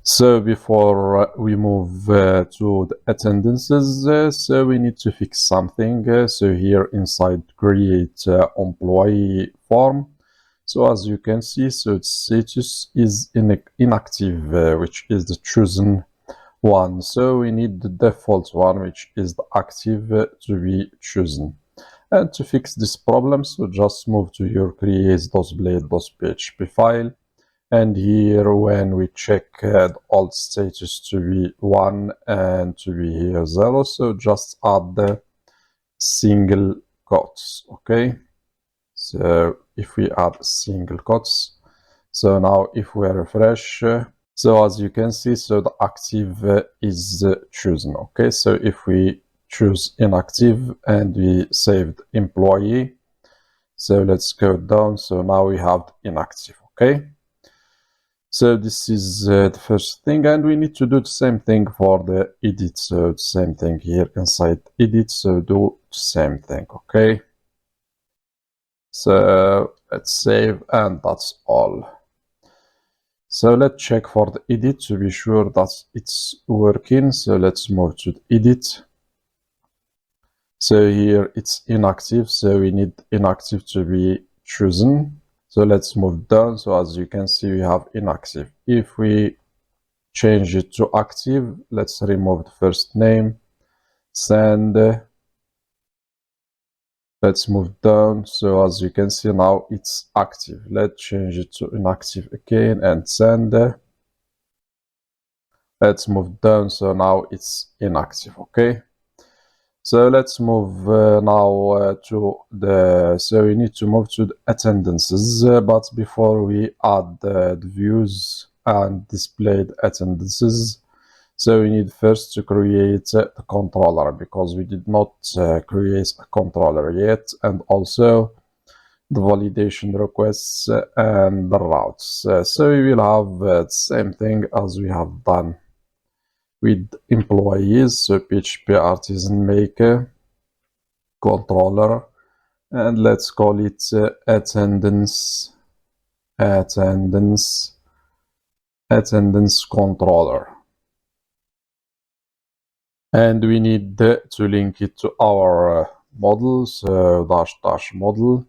So before we move to the attendances, so we need to fix something. So here inside create employee form. So as you can see, so its status is inactive, which is the chosen one. So we need the default one, which is the active, to be chosen. And to fix this problem, so just move to your create.blade.php file. And here when we check the alt status to be 1 and to be here 0, so just add the single quotes. Okay, so if we add single quotes, so now if we refresh, so as you can see, so the active is chosen. Okay, so if we choose inactive and we saved employee, so let's go down, so now we have inactive. Okay, so this is the first thing, and we need to do the same thing for the edit. So the same thing here inside edit, so do the same thing. Okay, so let's save, and that's all. So let's check for the edit to be sure that it's working. So let's move to the edit. So here it's inactive, so we need inactive to be chosen. So let's move down. So as you can see, we have inactive. If we change it to active, let's remove the first name, send. Let's move down. So as you can see, now it's active. Let's change it to inactive again and send. Let's move down. So now it's inactive. Okay. So let's move now to the, so we need to move to the attendances, but before we add the views and display the attendances, so we need first to create the controller, because we did not create a controller yet, and also the validation requests and the routes. So we will have the same thing as we have done with employees. So PHP artisan maker controller, and let's call it attendance controller, and we need to link it to our model, so dash model,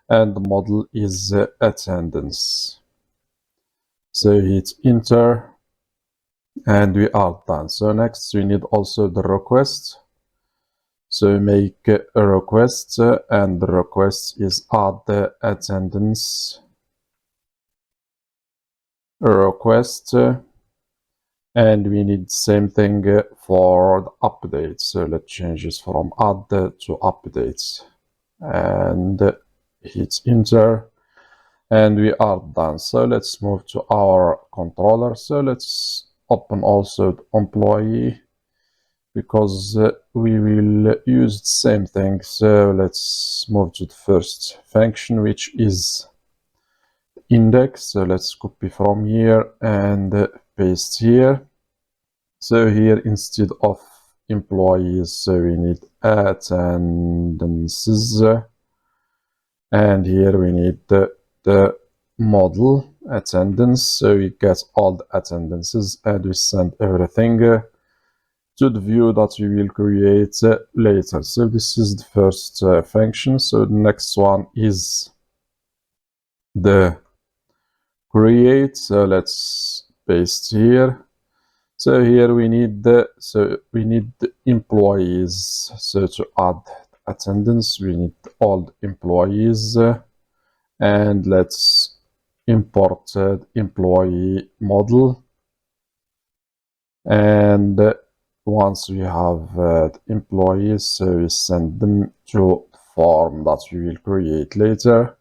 and the model is attendance. So hit enter, and we are done. So next we need also the request. So make a request, and the request is add the attendance request, and we need same thing for the update. So let's change this from add to updates, and hit enter, and we are done. So let's move to our controller. So let's open also the employee, because we will use the same thing. So let's move to the first function, which is index. So let's copy from here and paste here. So here instead of employees, so we need attendances, and here we need the model attendance. So we get all the attendances, and we send everything to the view that we will create later. So this is the first function. So the next one is the create. So let's paste here. So here we need the employees. So to add attendance, we need all the employees, and let's import the employee model, and once we have employees, so we send them to the form that we will create later,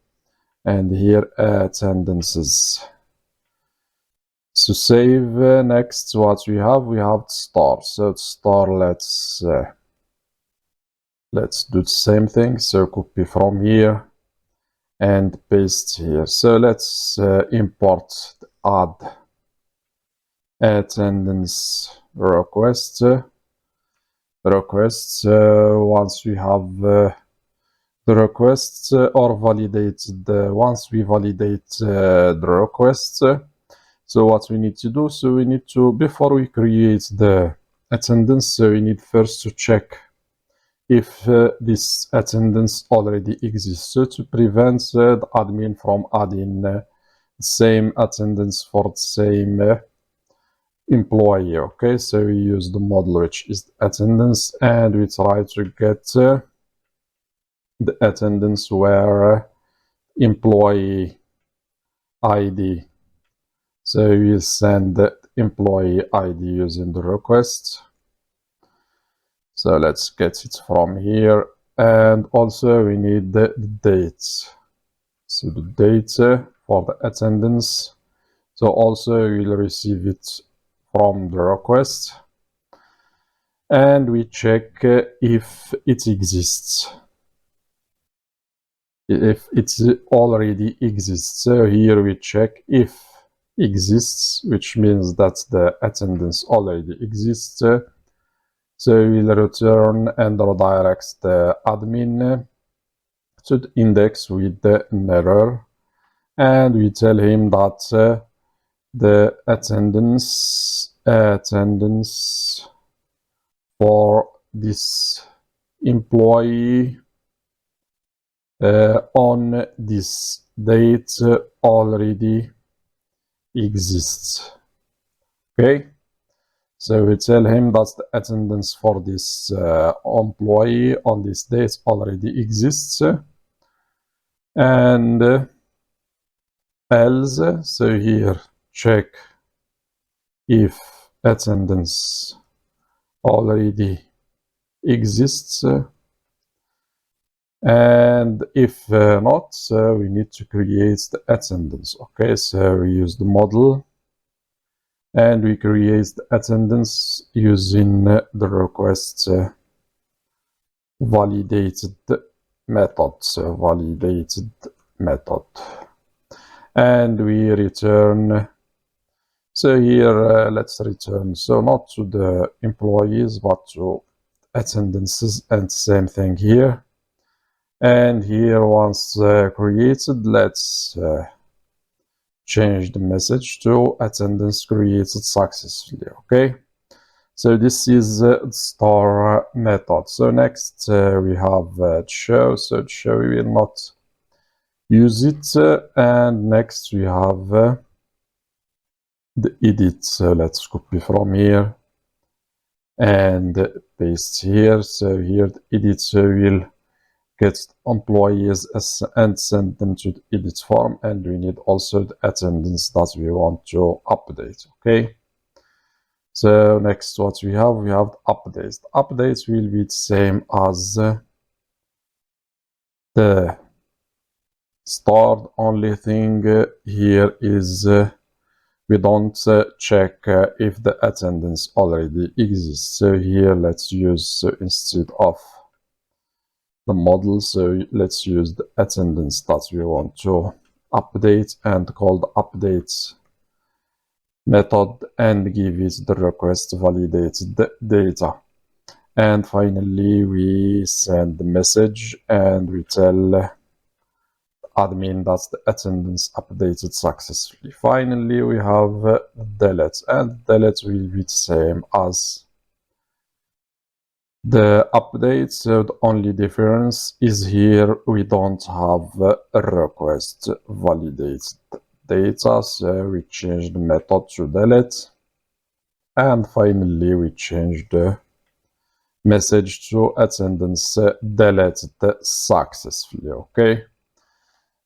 and here attendances. To save, next what we have star. So star, let's do the same thing. So copy from here and paste here. So let's import the add attendance request. Once we have the requests or validated, once we validate the request, So what we need to do, so we need to, before we create the attendance, so we need first to check if this attendance already exists, so to prevent the admin from adding the same attendance for the same employee. Okay, so we use the model which is attendance, and we try to get the attendance where employee ID. So we send the employee ID using the request. So let's get it from here. And also we need the dates. So the date for the attendance. So also we'll receive it from the request. And we check if it exists. If it already exists. So here we check if exists, which means that the attendance already exists. So we'll return and redirect the admin to the index with the error, and we tell him that the attendance for this employee on this date already exists. Okay, so we tell him that the attendance for this employee on this date already exists, and else, so here check if attendance already exists, and if not, so we need to create the attendance. Okay, so we use the model and we create the attendance using the request validated method. So validated method, and we return. So here let's return, so not to the employees but to attendances, and same thing here. And here once created, let's change the message to attendance created successfully. Okay, so this is the star method. So next we have show. So show we will not use it, and next we have the edit. So let's copy from here and paste here. So here the edit, so we'll get employees and send them to the edit form, and we need also the attendance that we want to update. Okay, so next what we have updates. The updates will be the same as the start. Only thing here is we don't check if the attendance already exists. So here let's use instead of the model, so let's use the attendance that we want to update and call the updates method and give it the request validated data. And finally we send the message and we tell admin that the attendance updated successfully. Finally we have delete, and delete will be the same as the update. So the only difference is here we don't have a request validated data, so we change the method to delete, and finally we change the message to attendance deleted successfully. Okay,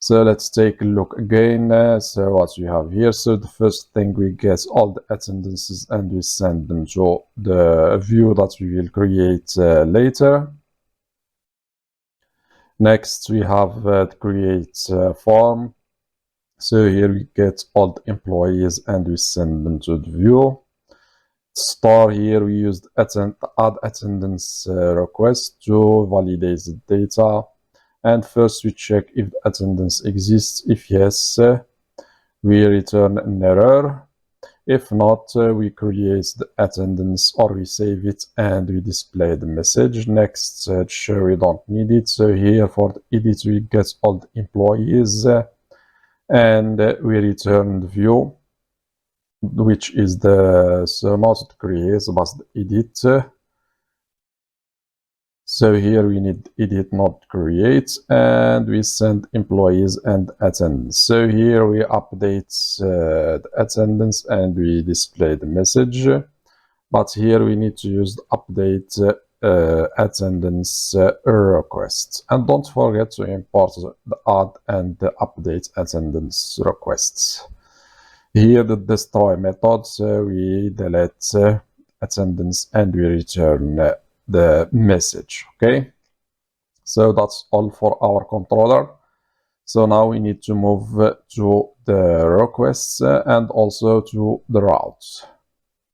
so let's take a look again. So what we have here, so the first thing, we get all the attendances and we send them to the view that we will create later. Next we have the create form. So here we get all the employees and we send them to the view. Star, here we used add attendance request to validate the data. And first we check if the attendance exists. If yes, we return an error. If not, we create the attendance or we save it and we display the message. Next, show we don't need it. So here for the edit, we get all the employees and we return the view. which is the must create must edit. So here we need edit not create, and we send employees and attendance. So here we update the attendance and we display the message. But here we need to use the update attendance requests. And don't forget to import the add and the update attendance requests. Here the destroy method, we delete attendance and we return the message. Okay, so that's all for our controller. So now we need to move to the requests and also to the routes.